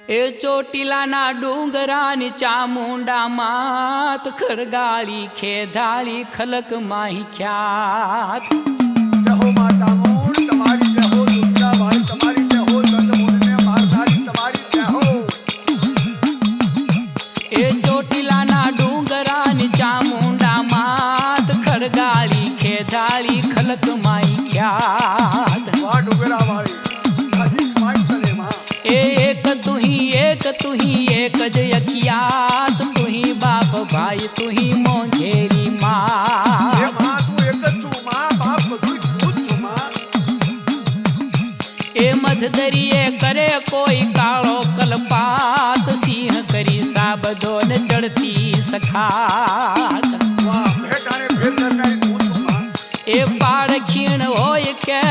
એ ચોટીલાના ડુંગરાની ચામુંડા માત ખરગાળી ખેધાળી ખલક માહી ખ્યાત જય હો માં ચામુંડ તમારી જય હો દુર્ગા ભાઈ તમારી જય હો ચંદ્રમુંડને મારધારી તમારી જય હો એ ચોટીલાના ડુંગરાની ચામુંડા માત ખરગાળી ખેધાળી ખલક માહી ખ્યાત વાહ ડુંગરા વાળી હજી ખવાય ચલે માં एक तू ही एक ज अखियात तू ही बाप भाई तू ही मोंघेरी એ माँ માં તું એક જ છું માં બાપ બધું હું જ છું માં ए मधदरिये करे कोई काळो कलपात सिंह करी साबदो न चढ़ती सखात વાહ ભેટાણે ભેર કરનારી હું છું માં ए पाड़ खीण होय के